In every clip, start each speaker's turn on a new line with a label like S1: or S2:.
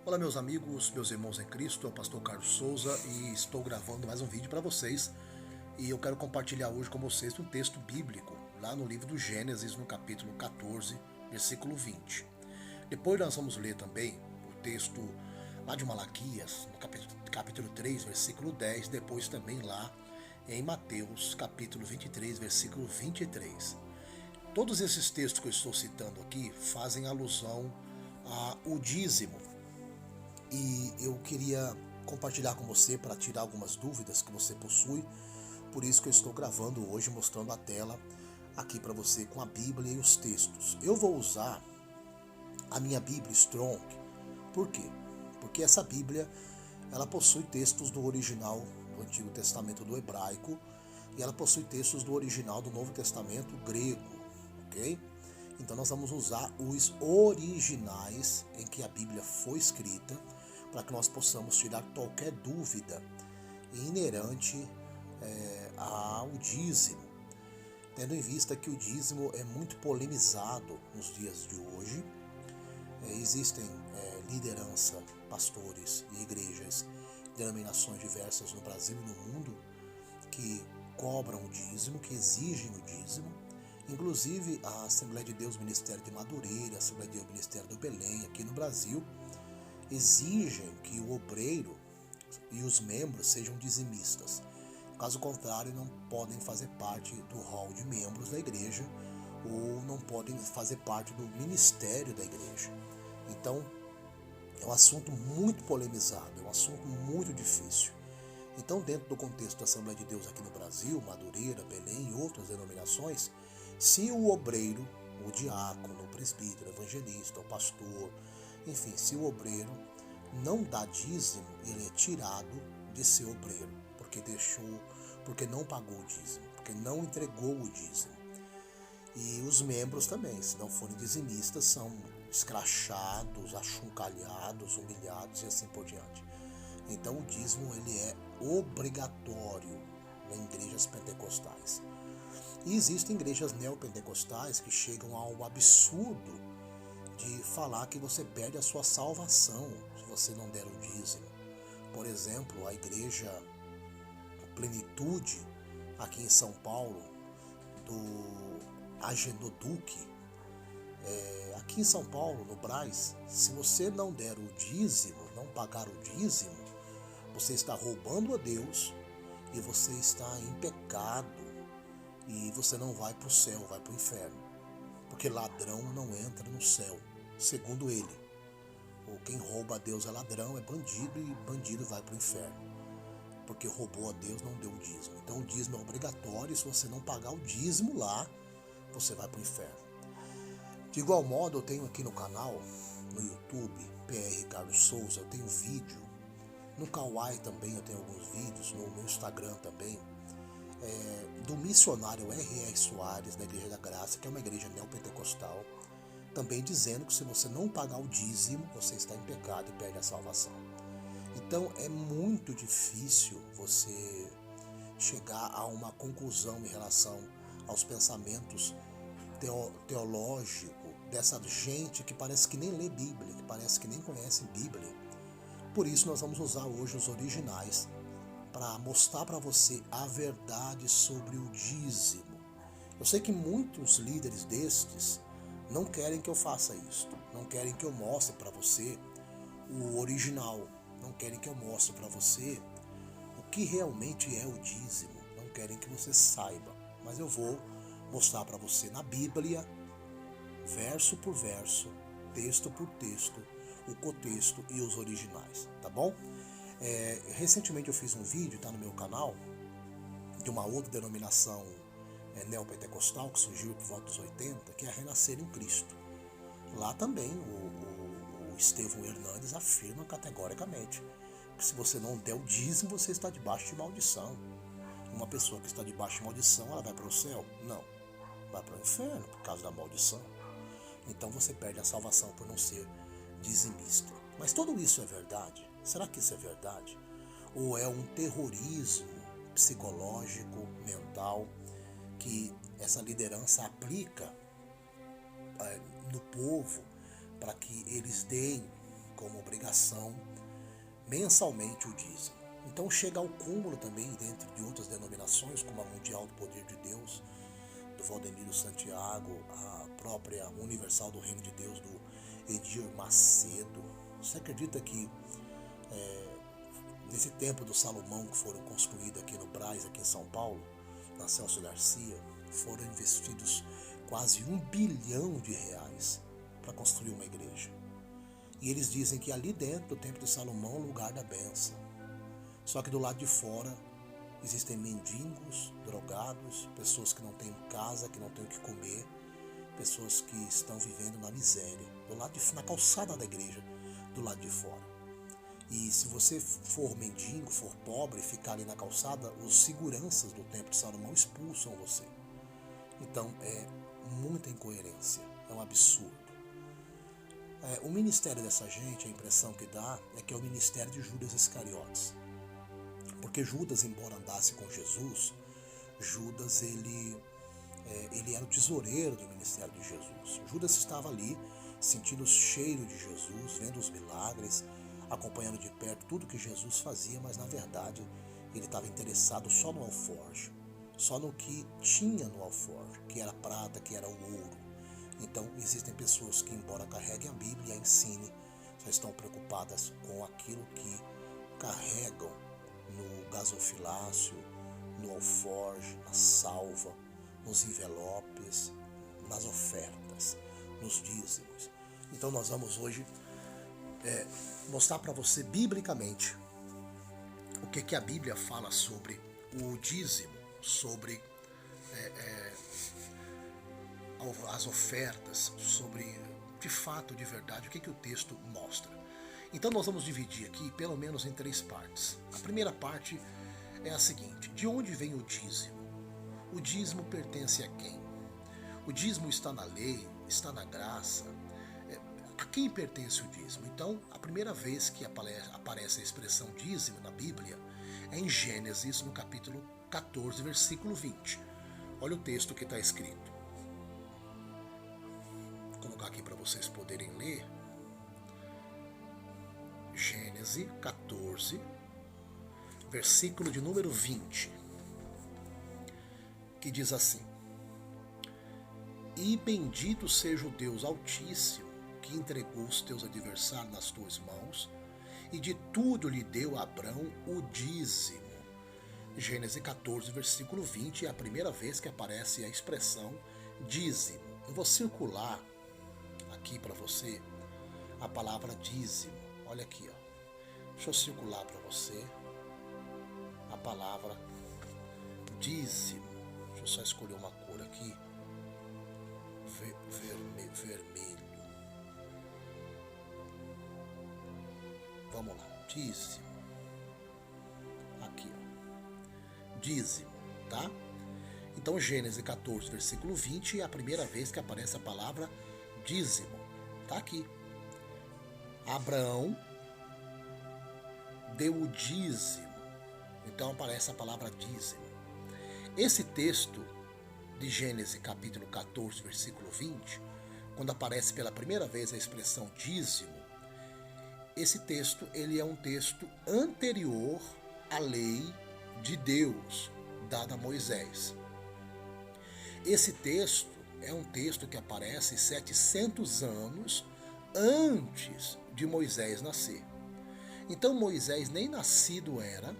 S1: Olá meus amigos, meus irmãos em Cristo, é o pastor Carlos Souza e estou gravando mais um vídeo para vocês e eu quero compartilhar hoje com vocês um texto bíblico lá no livro do Gênesis, no capítulo 14, versículo 20. Depois nós vamos ler também o texto lá de Malaquias, no capítulo 3, versículo 10, depois também lá em Mateus, capítulo 23, versículo 23. Todos esses textos que eu estou citando aqui fazem alusão ao dízimo. E eu queria compartilhar com você para tirar algumas dúvidas que você possui. Por isso que eu estou gravando hoje, mostrando a tela aqui para você com a Bíblia e os textos. Eu vou usar a minha Bíblia Strong. Por quê? Porque essa Bíblia ela possui textos do original do Antigo Testamento do hebraico e ela possui textos do original do Novo Testamento grego, ok? Então nós vamos usar os originais em que a Bíblia foi escrita para que nós possamos tirar qualquer dúvida inerente ao dízimo, tendo em vista que o dízimo é muito polemizado nos dias de hoje. Existem liderança, pastores e igrejas, denominações diversas no Brasil e no mundo que cobram o dízimo, que exigem o dízimo. Inclusive a Assembleia de Deus Ministério de Madureira, a Assembleia de Deus Ministério do Belém, aqui no Brasil, exigem que o obreiro e os membros sejam dizimistas. Caso contrário, não podem fazer parte do hall de membros da igreja ou não podem fazer parte do ministério da igreja. Então, é um assunto muito polemizado, é um assunto muito difícil. Então, dentro do contexto da Assembleia de Deus aqui no Brasil, Madureira, Belém e outras denominações, se o obreiro, o diácono, o presbítero, o evangelista, o pastor, enfim, se o obreiro não dá dízimo, ele é tirado de ser obreiro, porque não pagou o dízimo, porque não entregou o dízimo. E os membros também, se não forem dizimistas, são escrachados, achuncalhados, humilhados e assim por diante. Então o dízimo ele é obrigatório em igrejas pentecostais. E existem igrejas neopentecostais que chegam ao absurdo de falar que você perde a sua salvação se você não der o dízimo. Por exemplo, a igreja Plenitude, aqui em São Paulo, do Agenor Duque, aqui em São Paulo, no Brás, se você não der o dízimo, não pagar o dízimo, você está roubando a Deus e você está em pecado e você não vai para o céu, vai para o inferno. Porque ladrão não entra no céu, segundo ele. Ou quem rouba a Deus é ladrão, é bandido e bandido vai para o inferno. Porque roubou a Deus, não deu o dízimo. Então o dízimo é obrigatório e se você não pagar o dízimo lá, você vai para o inferno. De igual modo, eu tenho aqui no canal, no YouTube, PR Carlos Souza, eu tenho vídeo. No Kawaii também eu tenho alguns vídeos, no meu Instagram também, do missionário R.R. Soares, da Igreja da Graça, que é uma igreja neopentecostal, também dizendo que se você não pagar o dízimo, você está em pecado e perde a salvação. Então é muito difícil você chegar a uma conclusão em relação aos pensamentos teológicos dessa gente que parece que nem lê Bíblia, que parece que nem conhece Bíblia. Por isso nós vamos usar hoje os originais para mostrar para você a verdade sobre o dízimo. Eu sei que muitos líderes destes não querem que eu faça isso, não querem que eu mostre para você o original, não querem que eu mostre para você o que realmente é o dízimo, não querem que você saiba, mas eu vou mostrar para você na Bíblia, verso por verso, texto por texto, o contexto e os originais, tá bom? Recentemente eu fiz um vídeo, tá no meu canal, de uma outra denominação neopentecostal que surgiu por volta dos 80, que é a Renascer em Cristo. Lá também o Estevão Hernandes afirma categoricamente que se você não der o dízimo, você está debaixo de maldição. Uma pessoa que está debaixo de maldição, ela vai para o céu? Não, vai para o inferno por causa da maldição. Então você perde a salvação por não ser dizimista. Mas tudo isso é verdade? Será que isso é verdade? Ou é um terrorismo psicológico, mental, que essa liderança aplica no povo para que eles deem como obrigação mensalmente o dízimo. Então chega ao cúmulo também dentro de outras denominações, como a Mundial do Poder de Deus, do Valdemiro Santiago, a própria Universal do Reino de Deus, do Edir Macedo. Você acredita que nesse templo do Salomão que foram construídos aqui no Brás, aqui em São Paulo, na Celso Garcia, foram investidos quase R$ 1 bilhão para construir uma igreja. E eles dizem que ali dentro do templo de Salomão é o lugar da bênção. Só que do lado de fora existem mendigos, drogados, pessoas que não têm casa, que não têm o que comer, pessoas que estão vivendo na miséria, na calçada da igreja, do lado de fora. E se você for mendigo, for pobre, ficar ali na calçada, os seguranças do templo de Salomão expulsam você. Então é muita incoerência, é um absurdo. O ministério dessa gente, a impressão que dá é que é o ministério de Judas Iscariotes. Porque Judas, embora andasse com Jesus, Judas ele era o tesoureiro do ministério de Jesus. Judas estava ali, sentindo o cheiro de Jesus, vendo os milagres, acompanhando de perto tudo que Jesus fazia, mas na verdade ele estava interessado só no alforje, só no que tinha no alforje, que era prata, que era o ouro. Então existem pessoas que, embora carreguem a Bíblia e a ensinem, só estão preocupadas com aquilo que carregam no gasofilácio, no alforje, na salva, nos envelopes, nas ofertas, nos dízimos. Então nós vamos hoje mostrar para você biblicamente o que a Bíblia fala sobre o dízimo, sobre as ofertas, sobre de fato, de verdade, o que o texto mostra. Então nós vamos dividir aqui pelo menos em 3 partes. A primeira parte é a seguinte: de onde vem o dízimo? O dízimo pertence a quem? O dízimo está na lei, está na graça. A quem pertence o dízimo? Então, a primeira vez que aparece a expressão dízimo na Bíblia é em Gênesis, no capítulo 14, versículo 20. Olha o texto que está escrito. Vou colocar aqui para vocês poderem ler. Gênesis 14, versículo de número 20, que diz assim: E bendito seja o Deus Altíssimo, que entregou os teus adversários nas tuas mãos, e de tudo lhe deu a Abrão o dízimo. Gênesis 14, versículo 20, é a primeira vez que aparece a expressão dízimo. Eu vou circular aqui para você a palavra dízimo. Olha aqui, ó. Deixa eu circular para você a palavra dízimo. Deixa eu só escolher uma cor aqui. Vermelho. Vamos lá. Dízimo. Aqui, ó. Dízimo, tá? Então, Gênesis 14, versículo 20 é a primeira vez que aparece a palavra dízimo. Tá aqui. Abraão deu o dízimo. Então aparece a palavra dízimo. Esse texto de Gênesis capítulo 14, versículo 20, quando aparece pela primeira vez a expressão dízimo, esse texto ele é um texto anterior à lei de Deus dada a Moisés. Esse texto é um texto que aparece 700 anos antes de Moisés nascer. Então Moisés nem nascido era,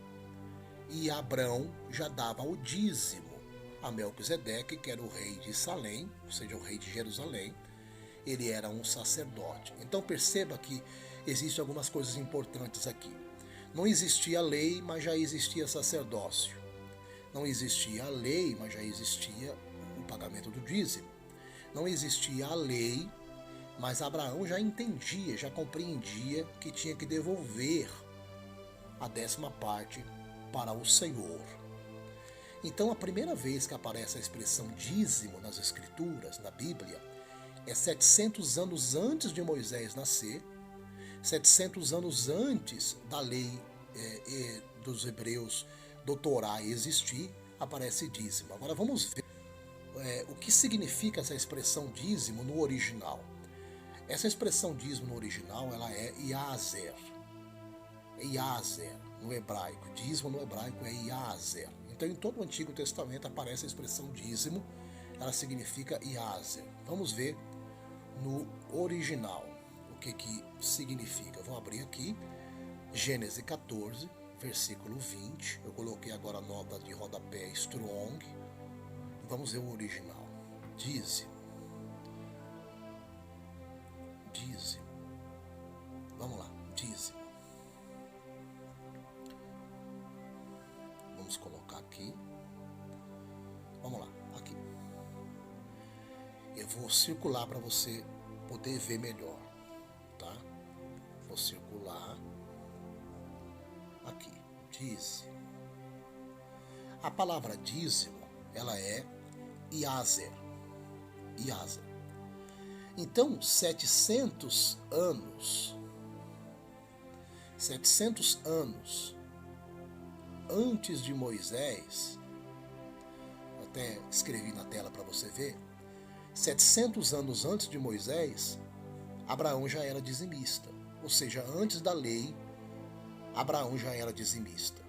S1: e Abrão já dava o dízimo a Melquisedeque, que era o rei de Salém, ou seja, o rei de Jerusalém. Ele era um sacerdote. Então perceba que existem algumas coisas importantes aqui. Não existia lei, mas já existia sacerdócio. Não existia a lei, mas já existia o pagamento do dízimo. Não existia a lei, mas Abraão já entendia, já compreendia que tinha que devolver a 10ª parte para o Senhor. Então a primeira vez que aparece a expressão dízimo nas Escrituras, na Bíblia, é 700 anos antes de Moisés nascer, 700 anos antes da lei dos hebreus do Torá existir, aparece dízimo. Agora vamos ver o que significa essa expressão dízimo no original. Essa expressão dízimo no original, ela é Iazer. Iazer no hebraico. Dízimo no hebraico é Iazer. Então, em todo o Antigo Testamento aparece a expressão dízimo, ela significa Iazer. Vamos ver no original o que significa. Vou abrir aqui, Gênesis 14, versículo 20. Eu coloquei agora a nota de rodapé Strong. Vamos ver o original. Dízimo. Dízimo. Vamos lá, dízimo. Vamos colocar aqui. Vamos lá, aqui. Eu vou circular para você poder ver melhor, tá? Vou circular aqui, dízimo. A palavra dízimo, ela é Iazer. Iazer. Então, 700 anos antes de Moisés, até escrevi na tela para você ver, 700 anos antes de Moisés, Abraão já era dizimista. Ou seja, antes da lei, Abraão já era dizimista.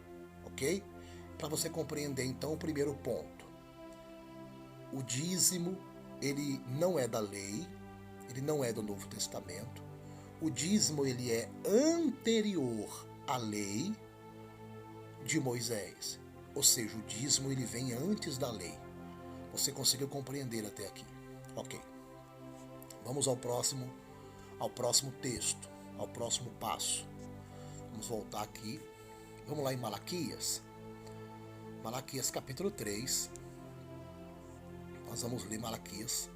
S1: Ok? Para você compreender, então, o primeiro ponto. O dízimo, ele não é da lei, ele não é do Novo Testamento. O dízimo, ele é anterior à lei de Moisés. Ou seja, o dízimo, ele vem antes da lei. Você conseguiu compreender até aqui? Ok. Vamos ao próximo texto, ao próximo passo. Vamos voltar aqui. Vamos lá em Malaquias. Malaquias capítulo 3. Nós vamos ler Malaquias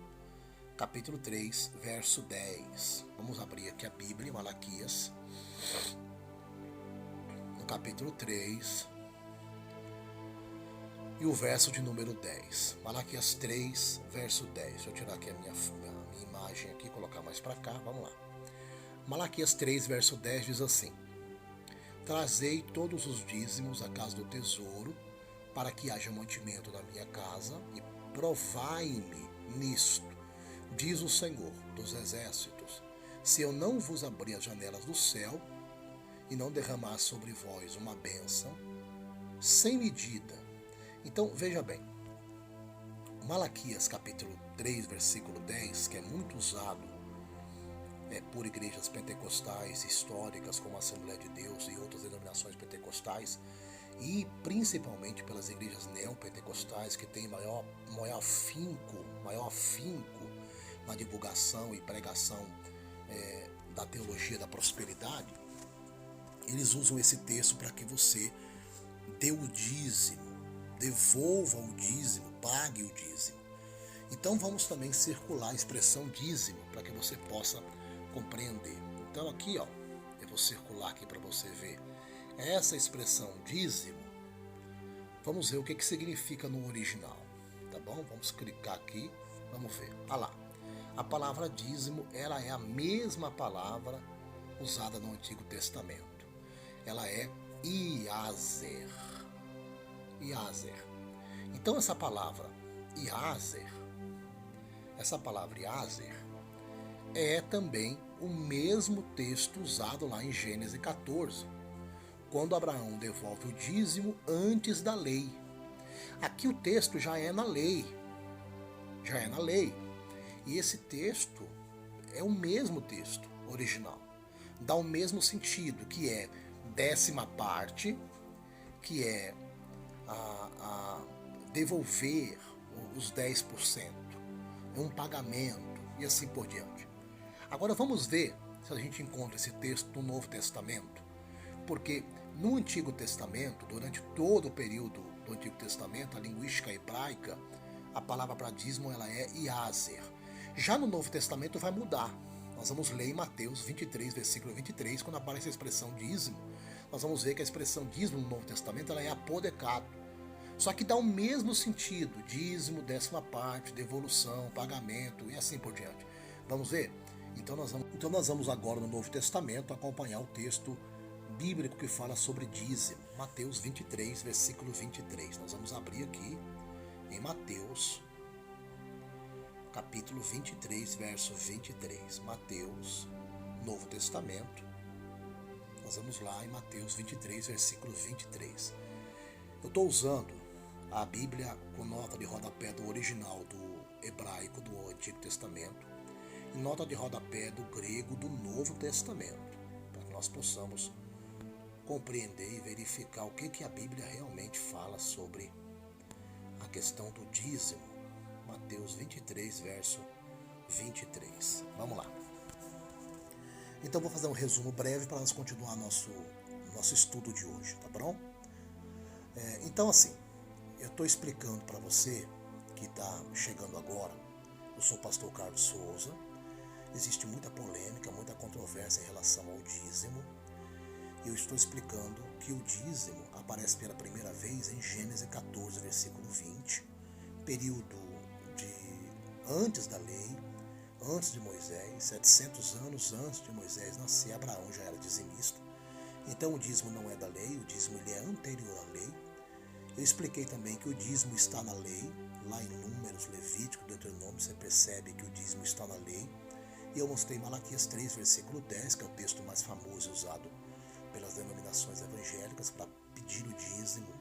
S1: capítulo 3, verso 10. Vamos abrir aqui a Bíblia, Malaquias, no capítulo 3, e o verso de número 10. Malaquias 3, verso 10. Deixa eu tirar aqui a minha imagem aqui, colocar mais para cá, vamos lá. Malaquias 3, verso 10 diz assim: Trazei todos os dízimos à casa do tesouro, para que haja mantimento na minha casa, e provai-me nisto, diz o Senhor dos exércitos, se eu não vos abrir as janelas do céu e não derramar sobre vós uma bênção sem medida. Então, veja bem, Malaquias capítulo 3, versículo 10, que é muito usado por igrejas pentecostais históricas, como a Assembleia de Deus e outras denominações pentecostais, e principalmente pelas igrejas neopentecostais, que têm maior afinco na divulgação e pregação da teologia da prosperidade. Eles usam esse texto para que você dê o dízimo, devolva o dízimo, pague o dízimo. Então vamos também circular a expressão dízimo para que você possa compreender. Então aqui, ó, eu vou circular aqui para você ver essa expressão dízimo. Vamos ver o que significa no original, tá bom? Vamos clicar aqui, vamos ver. Ah lá, a palavra dízimo, ela é a mesma palavra usada no Antigo Testamento. Ela é Iazer. Iazer. Então essa palavra Iazer é também o mesmo texto usado lá em Gênesis 14, quando Abraão devolve o dízimo antes da lei. Aqui o texto já é na lei. E esse texto é o mesmo texto original. Dá o mesmo sentido, que é 10ª parte, que é devolver os 10%, é um pagamento e assim por diante. Agora vamos ver se a gente encontra esse texto no Novo Testamento, porque no Antigo Testamento, durante todo o período do Antigo Testamento, a linguística hebraica, a palavra para dízimo, ela é Iazer. Já no Novo Testamento vai mudar. Nós vamos ler em Mateus 23, versículo 23, quando aparece a expressão dízimo, nós vamos ver que a expressão dízimo no Novo Testamento, ela é apodecado. Só que dá o mesmo sentido, dízimo, 10ª parte, devolução, pagamento e assim por diante. Vamos ver? Então nós vamos agora no Novo Testamento acompanhar o texto bíblico que fala sobre dízimo. Mateus 23, versículo 23. Nós vamos abrir aqui em Mateus, capítulo 23, verso 23. Mateus, Novo Testamento. Nós vamos lá em Mateus 23, versículo 23. Eu estou usando a Bíblia com nota de rodapé do original do hebraico do Antigo Testamento e nota de rodapé do grego do Novo Testamento, para que nós possamos compreender e verificar o que a Bíblia realmente fala sobre a questão do dízimo. Mateus 23, verso 23. Vamos lá. Então vou fazer um resumo breve para nós continuar nosso estudo de hoje, tá bom? Então assim, eu estou explicando para você que está chegando agora. Eu sou o pastor Carlos Souza. Existe muita polêmica, muita controvérsia em relação ao dízimo. E eu estou explicando que o dízimo aparece pela primeira vez em Gênesis 14, versículo 20, período antes da lei, antes de Moisés, 700 anos antes de Moisés nascer. Abraão já era dizimista. Então o dízimo não é da lei, o dízimo ele é anterior à lei. Eu expliquei também que o dízimo está na lei, lá em Números, Levítico, Deuteronômio, você percebe que o dízimo está na lei. E eu mostrei Malaquias 3, versículo 10, que é o texto mais famoso usado pelas denominações evangélicas para pedir o dízimo.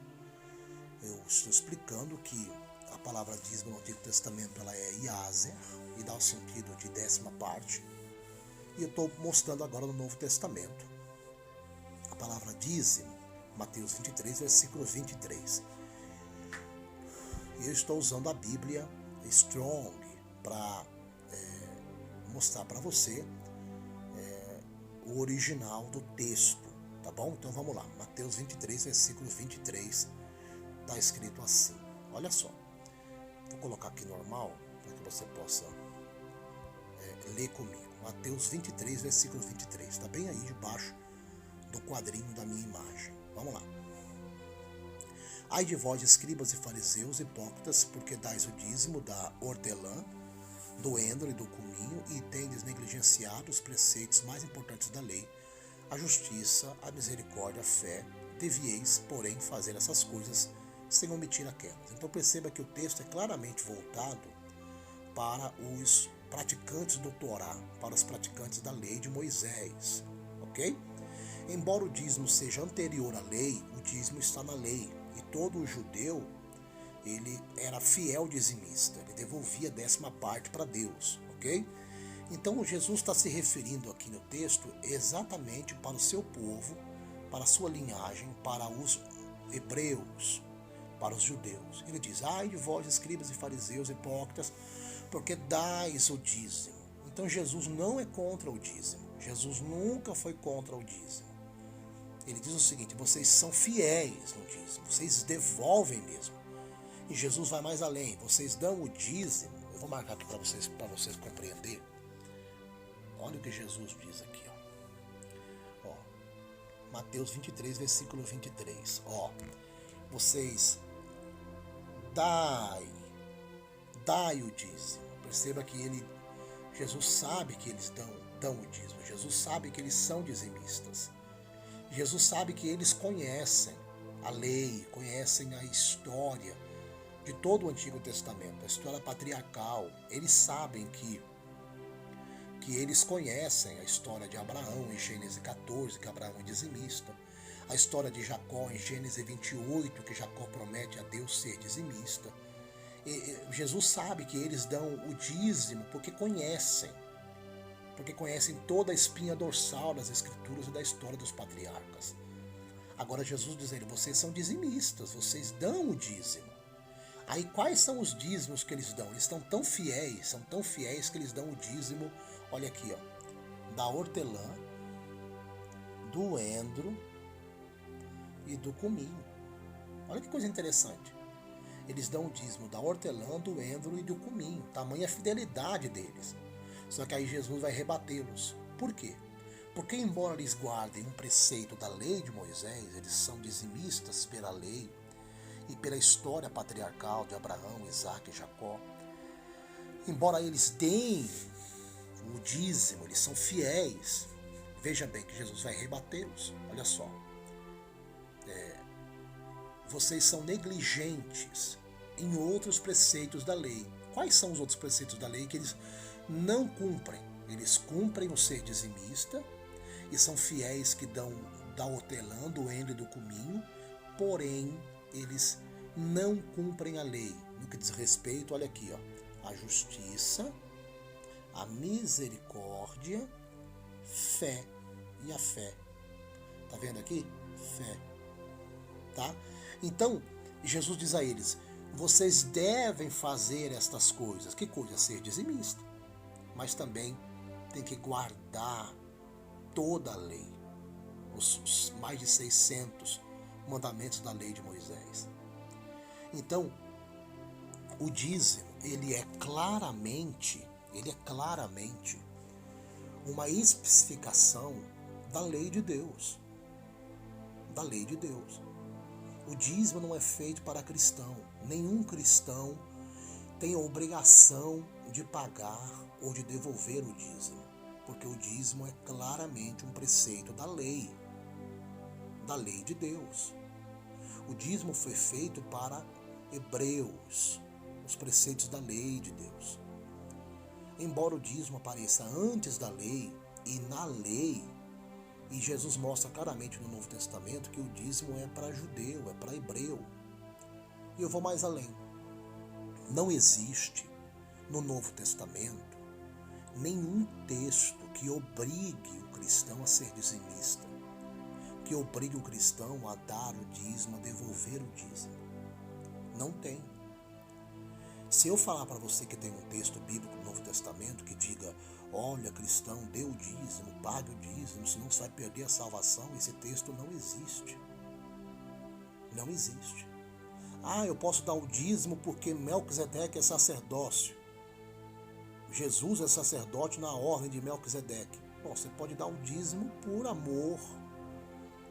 S1: Eu estou explicando que a palavra dízimo no Antigo Testamento ela é iaser e dá o sentido de 10ª parte. E eu estou mostrando agora no Novo Testamento a palavra dízimo, Mateus 23, versículo 23. E eu estou usando a Bíblia Strong para mostrar para você o original do texto, tá bom? Então vamos lá, Mateus 23, versículo 23, está escrito assim, olha só, vou colocar aqui normal, para que você possa ler comigo, Mateus 23, versículo 23, está bem aí debaixo do quadrinho da minha imagem, vamos lá. Ai de vós, escribas e fariseus, hipócritas, porque dais o dízimo da hortelã, do endro e do cominho, e tendes negligenciado os preceitos mais importantes da lei, a justiça, a misericórdia, a fé. Devieis, porém, fazer essas coisas sem omitir aquelas. Então perceba que o texto é claramente voltado para os praticantes do Torá, para os praticantes da lei de Moisés, ok? Embora o dízimo seja anterior à lei, o dízimo está na lei, e todo judeu ele era fiel dizimista, ele devolvia 10ª parte para Deus, ok? Então Jesus está se referindo aqui no texto exatamente para o seu povo, para a sua linhagem, para os hebreus, para os judeus. Ele diz, ai de vós, escribas e fariseus, hipócritas, porque dais o dízimo. Então Jesus não é contra o dízimo, Jesus nunca foi contra o dízimo. Ele diz o seguinte, vocês são fiéis no dízimo, vocês devolvem mesmo. E Jesus vai mais além, vocês dão o dízimo, eu vou marcar aqui para vocês compreenderem. Olha o que Jesus diz aqui, ó. Mateus 23, versículo 23, ó. Vocês dai o dízimo. Perceba que Jesus sabe que eles dão o dízimo, Jesus sabe que eles são dizimistas. Jesus sabe que eles conhecem a lei, conhecem a história de todo o Antigo Testamento, a história patriarcal. Eles sabem que eles conhecem a história de Abraão em Gênesis 14, que Abraão é dizimista, a história de Jacó em Gênesis 28, que Jacó promete a Deus ser dizimista. E Jesus sabe que eles dão o dízimo porque conhecem toda a espinha dorsal das Escrituras e da história dos patriarcas. Agora Jesus diz a ele, vocês são dizimistas, vocês dão o dízimo. Aí quais são os dízimos que eles dão? Eles são tão fiéis que eles dão o dízimo, olha aqui, ó, da hortelã, do endro e do cominho. Olha que coisa interessante. Eles dão o dízimo da hortelã, do endro e do cominho. Tamanha a fidelidade deles. Só que aí Jesus vai rebatê-los. Por quê? Porque embora eles guardem um preceito da lei de Moisés, eles são dizimistas pela lei e pela história patriarcal de Abraão, Isaac e Jacó. Embora eles deem o dízimo, eles são fiéis. Veja bem que Jesus vai rebatê-los. Olha só. Vocês são negligentes em outros preceitos da lei. quais são os outros preceitos da lei que eles não cumprem? Eles cumprem o ser dizimista e são fiéis que dão da hortelã, do endro e do cominho, porém eles não cumprem a lei no que diz respeito, olha aqui, ó, a justiça, a misericórdia, fé e a fé. Tá vendo aqui? Fé. Tá? Então, Jesus diz a eles, vocês devem fazer estas coisas. Que coisa? Ser dizimista. Mas também tem que guardar toda a lei. Os mais de 600 mandamentos da lei de Moisés. Então, o dízimo, ele é claramente uma especificação da lei de Deus. Da lei de Deus. O dízimo não é feito para cristão. Nenhum cristão tem a obrigação de pagar ou de devolver o dízimo. Porque o dízimo é claramente um preceito da lei de Deus. O dízimo foi feito para hebreus, os preceitos da lei de Deus. Embora o dízimo apareça antes da lei e na lei, e Jesus mostra claramente no Novo Testamento que o dízimo é para judeu, é para hebreu. E eu vou mais além. Não existe no Novo Testamento nenhum texto que obrigue o cristão a ser dizimista, que obrigue o cristão a dar o dízimo, a devolver o dízimo. Não tem. Se eu falar para você que tem um texto bíblico no Novo Testamento que diga, olha, cristão, dê o dízimo, pague o dízimo, senão você vai perder a salvação, esse texto não existe. Não existe. Ah, eu posso dar o dízimo porque Melquisedeque é sacerdócio. Jesus é sacerdote na ordem de Melquisedeque. Bom, você pode dar o dízimo por amor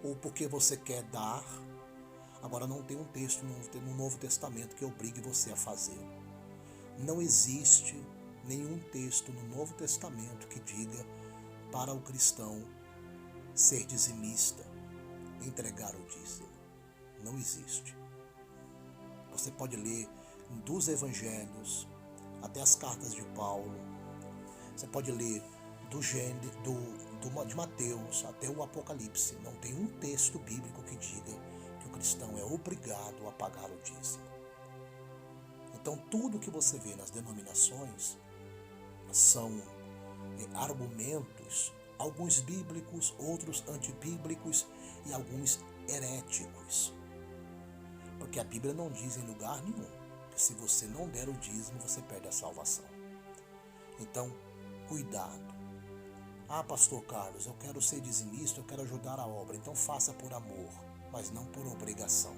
S1: ou porque você quer dar. Agora não tem um texto no Novo Testamento que obrigue você a fazê-lo. Não existe nenhum texto no Novo Testamento que diga para o cristão ser dizimista, entregar o dízimo. Não existe. Você pode ler dos evangelhos até as cartas de Paulo. Você pode ler de Mateus até o Apocalipse. Não tem um texto bíblico que diga que o cristão é obrigado a pagar o dízimo. Então tudo que você vê nas denominações são argumentos, alguns bíblicos, outros antibíblicos e alguns heréticos. Porque a Bíblia não diz em lugar nenhum que se você não der o dízimo, você perde a salvação. Então, cuidado. Ah, pastor Carlos, eu quero ser dizimista, eu quero ajudar a obra. Então faça por amor, mas não por obrigação.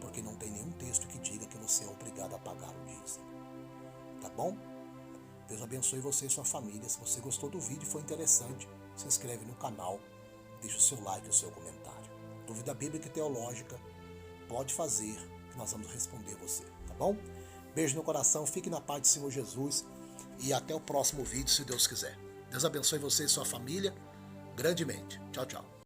S1: Porque não tem nenhum texto que diga que você é obrigado a pagar o dízimo. Tá bom? Deus abençoe você e sua família. Se você gostou do vídeo e foi interessante, se inscreve no canal, deixa o seu like e o seu comentário. Dúvida bíblica e teológica, pode fazer, que nós vamos responder você, tá bom? Beijo no coração, fique na paz do Senhor Jesus e até o próximo vídeo, se Deus quiser. Deus abençoe você e sua família grandemente. Tchau, tchau.